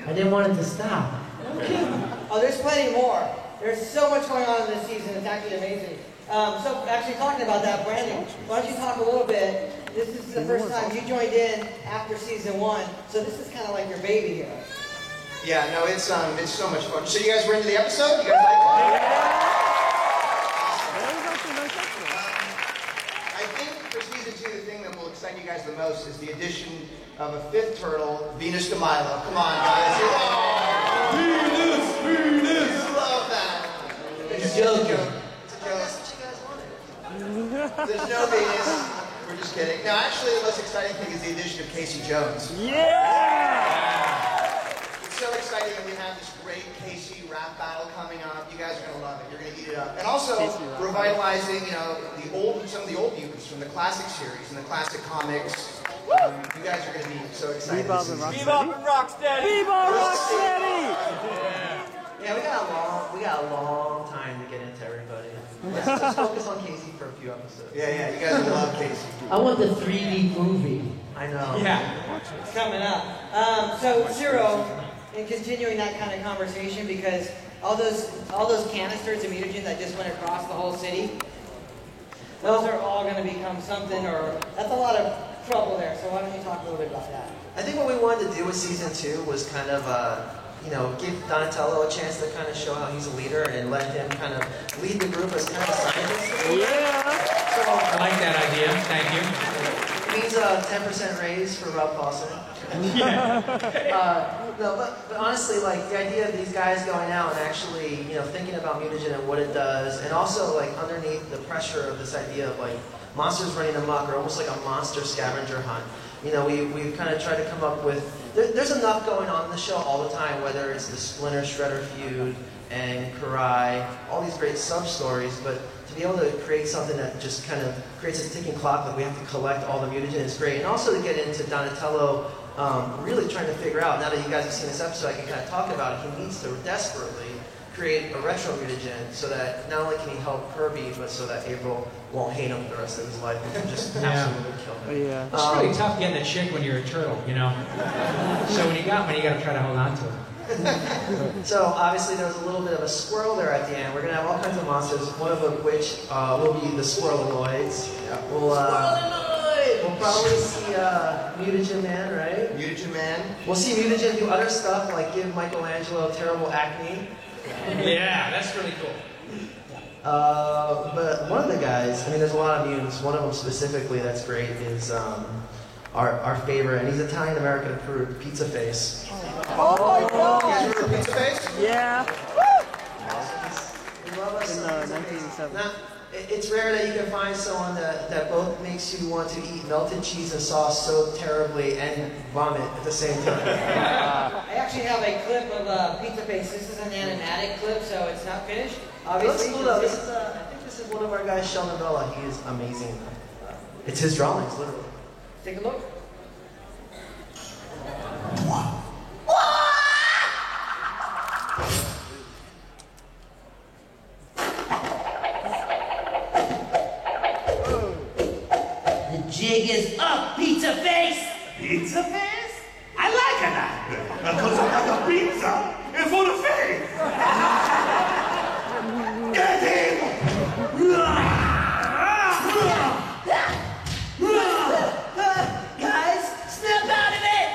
I didn't want it to stop. Oh, there's plenty more. There's so much going on in this season. It's actually amazing. So actually talking about that, Brandon, why don't you talk a little bit? This is the first time you joined in after season 1, so this is kind of like your baby here. Yeah, no, it's so much fun. So you guys were into the episode? You guys like it? I think for season 2, the thing that will excite you guys the most is the addition of a 5th turtle, Venus de Milo. Come on, guys. Venus! You love that. It's a joke. It's a joke. That's what you guys wanted. There's no Venus. We're just kidding. No, actually, the most exciting thing is the addition of Casey Jones. Yeah! It's so exciting that we have this great Casey rap battle coming up. You guys are going to love it. You're going to eat it up. And also revitalizing, some of the old mutants from the classic series and the classic comics. You guys are going to be so excited. Bebop and Bebop and Rocksteady! Bebop Rocksteady! Yeah, we got a long time to get into everybody. Let's focus on Casey for a few episodes. Yeah, you guys will love Casey. I want the 3D movie. I know. Yeah. It's coming up. So Zero, in continuing that kind of conversation, because all those canisters of mutagens that just went across the whole city, those are all going to become something, or that's a lot of trouble there. So why don't you talk a little bit about that? I think what we wanted to do with season 2 was kind of, give Donatello a chance to kind of show how he's a leader and let him kind of lead the group as kind of a scientist. Yeah! So, I like that idea. Thank you. it means a 10% raise for Rob Paulson. No, but honestly, like, the idea of these guys going out and actually, thinking about mutagen and what it does, and also, like, underneath the pressure of this idea of, like, monsters running amok, or almost like a monster scavenger hunt. We've kind of tried to come up with... There's enough going on in the show all the time, whether it's the Splinter Shredder feud and Karai, all these great sub-stories, but to be able to create something that just kind of creates a ticking clock that we have to collect all the mutagen is great. And also to get into Donatello really trying to figure out, now that you guys have seen this episode, I can kind of talk about it, he needs to desperately create a retro mutagen so that not only can he help Kirby, but so that April won't hate him for the rest of his life and just absolutely kill him. Yeah. It's really tough getting a chick when you're a turtle, So when you got one, you got to try to hold on to it. So obviously there was a little bit of a squirrel there at the end. We're going to have all kinds of monsters, one of which will be the Squirreloids. We'll probably see Mutagen Man, right? Mutagen Man. We'll see Mutagen do other stuff like give Michelangelo terrible acne. Yeah, that's really cool. But one of the guys, there's a lot of mutants. One of them specifically that's great is our favorite, and he's Italian-American approved, Pizza Face. Oh my God! You guys remember Pizza Face? Yeah! We love us In some 1987. Now, it's rare that you can find someone that both makes you want to eat melted cheese and sauce so terribly and vomit at the same time. I actually have a clip of Pizza Face. This is an animatic clip, so it's not finished. Obviously, That's cool though. I think this is one of our guys, Sheldon Bella. He is amazing. It's his drawings, literally. Take a look. The jig is up, Pizza Face! Pizza face? I like that. Because I like a pizza and for the face. Get him! Guys, snap out of it!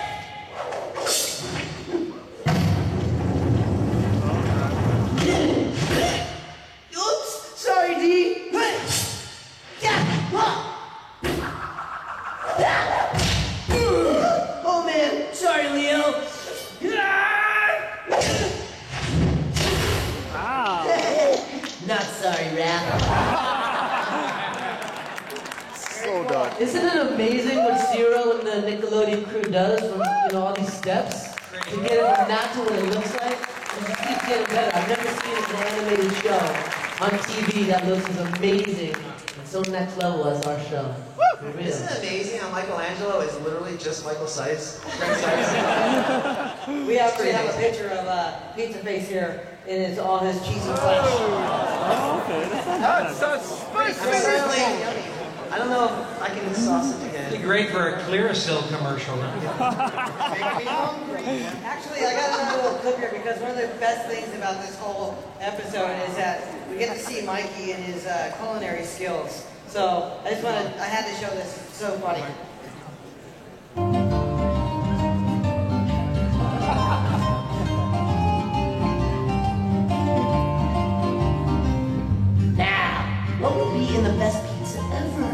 Oops, sorry, D. Oh man, sorry, Leo. Wow! Not sorry, Raph. So done. Isn't it amazing what Zero and the Nickelodeon crew does from all these steps to get it from that to what it looks like? It just keeps getting better. I've never seen an animated show on TV that looks as amazing and so next level as our show. Really. Isn't it amazing how Michelangelo is literally just Michael Sykes? Greg Sykes. We actually have a picture of Pizza Face here, and it's all his cheesy flesh. Oh, okay. That's not bad. That's so spicy. I don't know if I can sausage again. It'd be great for a Clearasil commercial, huh? Actually, I got another little clip here because one of the best things about this whole episode is that we get to see Mikey and his culinary skills. So I had to show this. It's so funny. Now, what would be in the best pizza ever?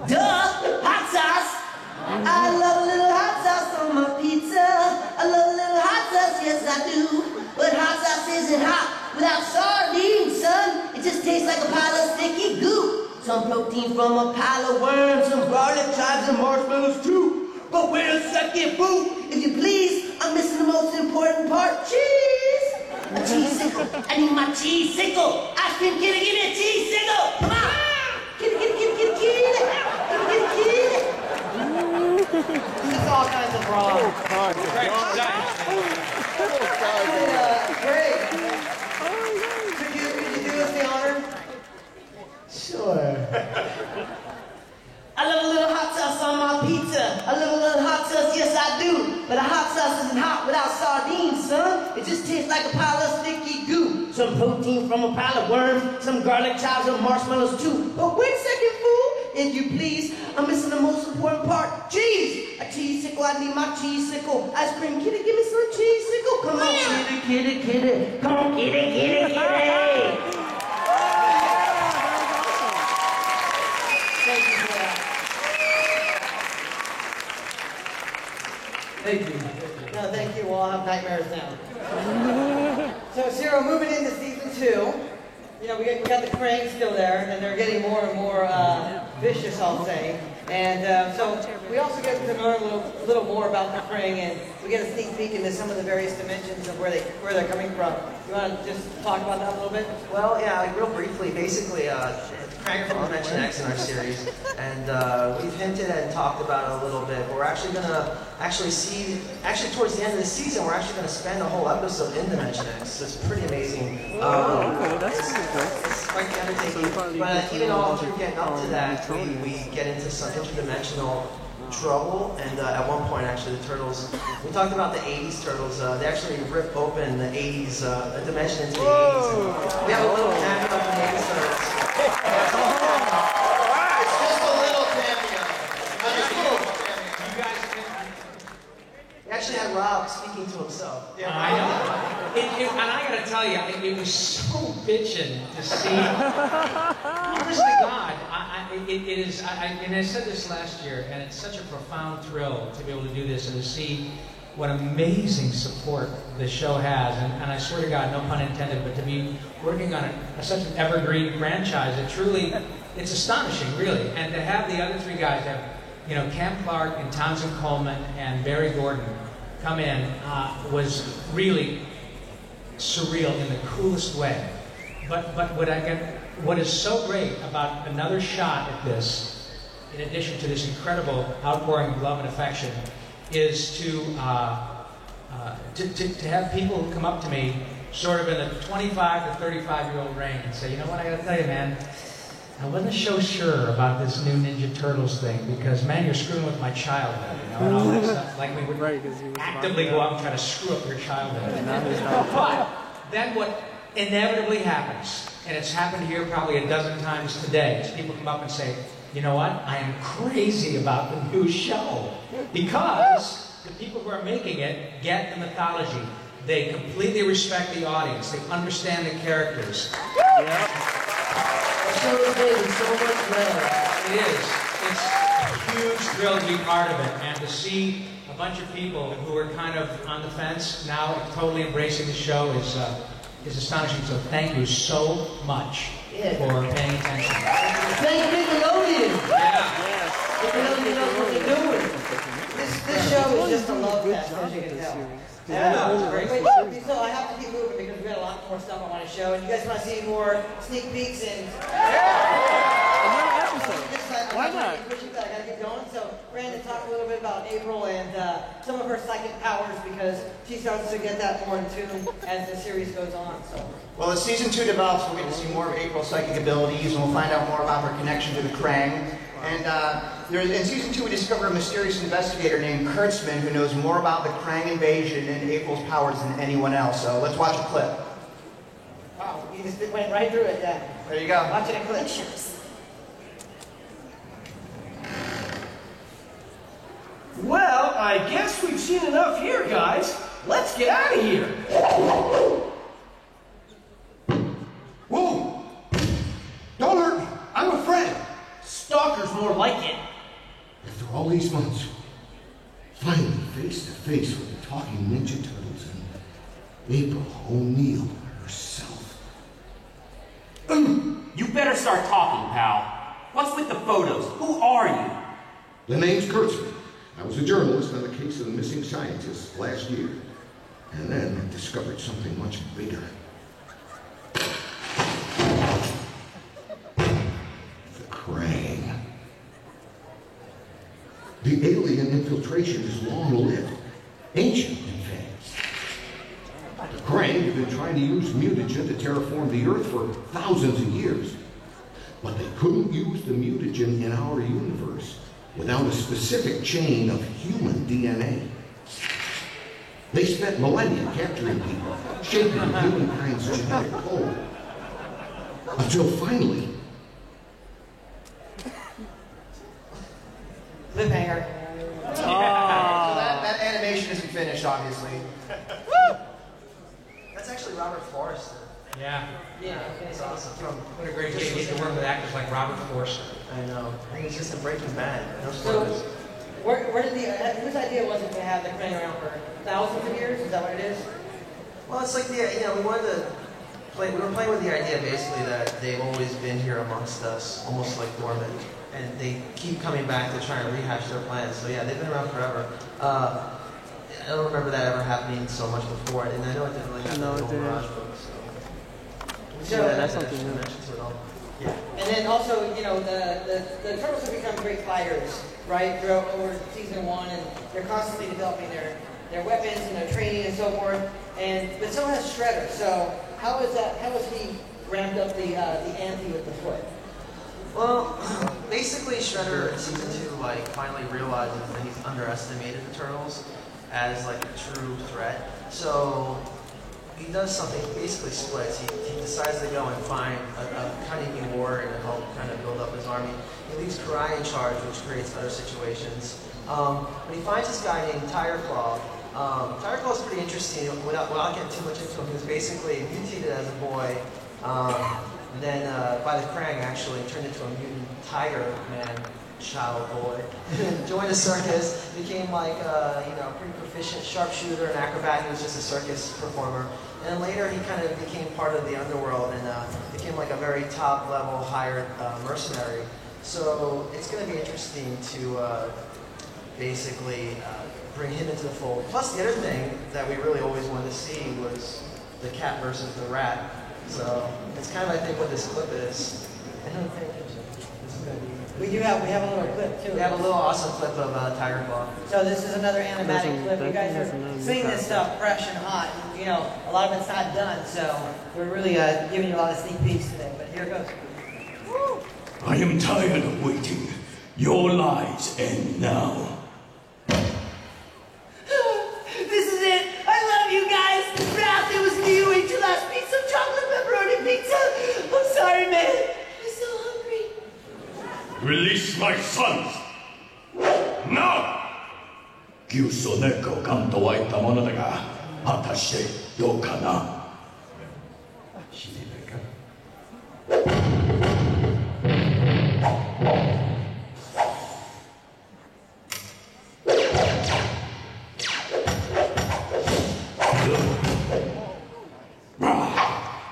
Duh! Hot sauce! I love a little hot sauce on my pizza. I love a little hot sauce, yes I do. But hot sauce isn't hot without sardines, son. It just tastes like a pile of sticky goo. Some protein from a pile of worms, some garlic chives and marshmallows too. But wait a second, boo! If you please, I'm missing the most important part, cheese! A cheese sickle. I need my cheese sickle. Ice cream kitty, give me a cheese sickle. Come on. Kitty, kitty, kitty, kitty, kitty. Kitty, kitty, kitty. This is all kinds of wrong. Greg, could you do us the honor? Sure. I love a little hot sauce on my pizza. I love a little hot sauce, yes I do. But a hot sauce isn't hot without sardines, son. It just tastes like a pile of sticky goo. Some protein from a pile of worms, some garlic chives and marshmallows too. But wait a second, fool. If you please, I'm missing the most important part. Cheese! A cheese sickle, I need my cheese sickle. Ice cream kitty, give me some cheese sickle. Come on, kitty, kitty, kitty. Come on, kitty, kitty, kitty. Thank you for that. Thank you. No, thank you. We'll all have nightmares now. So, Zero, moving into season 2. You know, we got the Krang still there, and they're getting more and more vicious, I'll say. And so we also get to learn a little more about the Krang, and we get a sneak peek into some of the various dimensions of where they're coming from. You want to just talk about that a little bit? Well, yeah, like real briefly, basically, Krang are from Dimension X in our series, and we've hinted and talked about it a little bit. But we're actually going to see, towards the end of the season, we're actually going to spend a whole episode in Dimension X. It's pretty amazing. Okay, that's It's quite the undertaking. But even all through getting up to that, we get into some interdimensional trouble, and at one point, actually, the Turtles, we talked about the 80s Turtles, they actually rip open the 80s, a dimension into the 80s. And we have a little cameo of the 80s Turtles. It's just a little cameo. Just a little cameo. You guys, We actually had Rob speaking to himself. I know. And I gotta tell you, it was so bitchin' to see. Honest to God, it is. And I said this last year, and it's such a profound thrill to be able to do this and to see what amazing support the show has. And I swear to God, no pun intended, but to be working on such an evergreen franchise, it's astonishing, really. And to have the other three guys, Cam Clark and Townsend Coleman and Barry Gordon come in was really surreal in the coolest way. But what is so great about another shot at this, in addition to this incredible outpouring of love and affection, is to have people come up to me sort of in the 25 to 35-year-old range and say, you know what, I gotta tell you, man, I wasn't so sure about this new Ninja Turtles thing because, man, you're screwing with my childhood, and all that stuff. Like we would actively go out and try to screw up your childhood. But then what inevitably happens, and it's happened here probably a dozen times today, is people come up and say, you know what, I am crazy about the new show because the people who are making it get the mythology. They completely respect the audience. They understand the characters. The show is made with so much love. It is. It's a huge thrill to be part of it, and to see a bunch of people who are kind of on the fence now totally embracing the show is astonishing. So thank you so much for paying attention. Thank Nickelodeon. Yeah. Nickelodeon knows what they're doing. This show is just a love fest, as you can tell. Yeah. Wait, so I have to keep moving because we got a lot more stuff I want to show. And you guys want to see more sneak peeks and... Another episode. Why not? I gotta keep going. So, Brandon, talk a little bit about April and some of her psychic powers because she starts to get that more in tune as the series goes on. So. Well, as season 2 develops, we'll get to see more of April's psychic abilities, and we'll find out more about her connection to the Krang. And in season 2, we discover a mysterious investigator named Kurtzman who knows more about the Krang invasion and April's powers than anyone else. So let's watch a clip. Wow, you just went right through it, yeah. There you go. Watch it in clip. Well, I guess we've seen enough here, guys. Let's get out of here. Whoa! Don't hurt me. I'm a friend. Stalker's more like it. After all these months, finally face to face with the talking Ninja Turtles and April O'Neil herself. You better start talking, pal. What's with the photos? Who are you? The name's Kurtzman. I was a journalist on the case of the missing scientists last year. And then I discovered something much bigger. The Krang. The alien infiltration is long-lived. Ancient, in fact. The Krang have been trying to use mutagen to terraform the Earth for thousands of years. But they couldn't use the mutagen in our universe without a specific chain of human DNA. They spent millennia capturing people, shaping humankind's genetic code. Until finally... Cliffhanger. So that animation isn't finished, obviously. That's actually Robert Forster. Yeah. Yeah, okay. It's awesome. What a great day to get to work with actors like Robert Forster. I know. I think he's just in Breaking Bad. No So, spoilers. where did whose idea was it to have the Krang around for thousands of years? Is that what it is? Well, it's like we wanted to play. We were playing with the idea basically that they've always been here amongst us, almost like dormant, and they keep coming back to try and rehash their plans. So yeah, they've been around forever. I don't remember that ever happening so much before, and I know it didn't really happen in the old Mirage book. So Yeah, that's something new. Yeah. And then also, the turtles have become great fighters, right? Throughout over season 1, and they're constantly developing their weapons and their training and so forth. But so has Shredder. So how has he ramped up the ante with the foot? Well, basically Shredder in season 2 finally realizes that he's underestimated the turtles as a true threat. So he does something, he basically splits. He decides to go and find a kind of new warrior to help kind of build up his army. He leaves Karai in charge, which creates other situations. But he finds this guy named Tiger Claw. Tiger Claw is pretty interesting. Without getting too much into him, he was basically mutated as a boy. Then by the Krang, actually turned into a mutant tiger man child boy. Joined a circus, became pretty proficient sharpshooter and acrobat. He was just a circus performer. And later he kind of became part of the underworld and became a very top level hired mercenary. So it's going to be interesting to basically bring him into the fold. Plus the other thing that we really always wanted to see was the cat versus the rat. So it's kind of, I think, what this clip is. We have a little clip too. We have a little awesome clip of Tiger Claw. So this is another animatic clip. You guys are seeing this stuff fresh and hot. And, a lot of it's not done, so we're really giving you a lot of sneak peeks today. But here it goes. Woo! I am tired of waiting. Your lives end now. This is it. I love you guys. Ralph, it was me who ate your last piece of chocolate pepperoni pizza. I'm sorry, man. I'm so hungry. Release my sons! Now! 急須猫をガンと湧いたものだが、果たしてどうかな?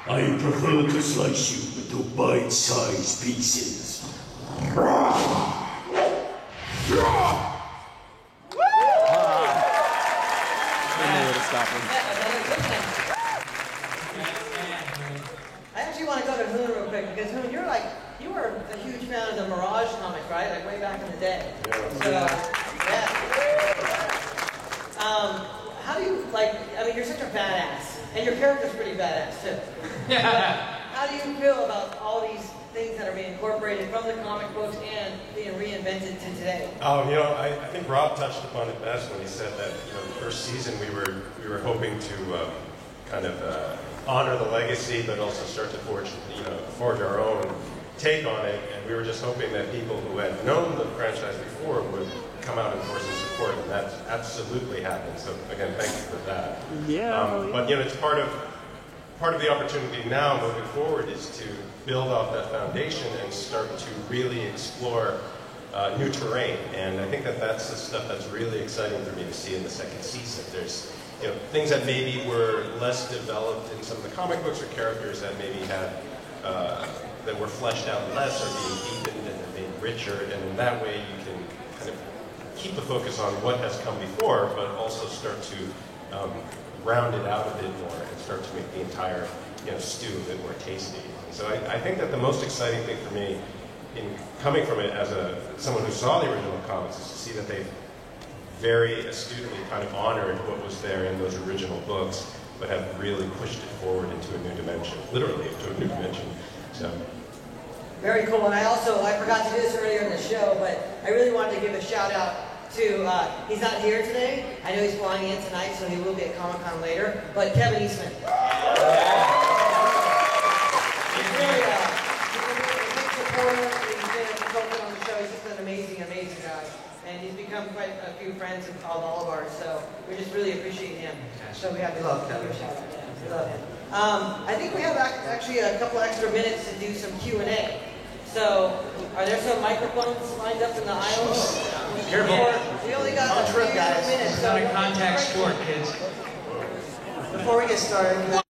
I prefer to slice you into bite-sized pieces. I actually want to go to Hoon real quick because Hoon, you were a huge fan of the Mirage comics, right? Way back in the day. Yeah. How do you you're such a badass, and your character's pretty badass too. How do you feel about all these things that are being incorporated from the comic books and being reinvented to today? I think Rob touched upon it best when he said that, the first season we were hoping to kind of honor the legacy, but also start to forge our own take on it. And we were just hoping that people who had known the franchise before would come out and force and support, and that absolutely happened. So again, thank you for that. Yeah. But it's part of the opportunity now moving forward is to build off that foundation and start to really explore new terrain. And I think that that's the stuff that's really exciting for me to see in the second season. There's things that maybe were less developed in some of the comic books, or characters that maybe had that were fleshed out less, are being deepened and they're being richer. And in that way, you can kind of keep the focus on what has come before, but also start to round it out a bit more and start to make the entire stew a bit more tasty. So I think that the most exciting thing for me in coming from it as someone who saw the original comics is to see that they've very astutely kind of honored what was there in those original books, but have really pushed it forward into a new dimension, literally into a new dimension. So. Very cool. And I forgot to do this earlier in the show, but I really wanted to give a shout out to, he's not here today. I know he's flying in tonight, so he will be at Comic-Con later, but Kevin Eastman. He's really a big supporter. He's been a consultant on the show. He's just an amazing, amazing guy. And he's become quite a few friends of all of ours, so we just really appreciate him. So we have to give a shout out. We love him. I think we have actually a couple extra minutes to do some Q&A. So, are there some microphones lined up in the aisles? Careful. We only got a few minutes. It's not a contact sport, kids. Before we get started,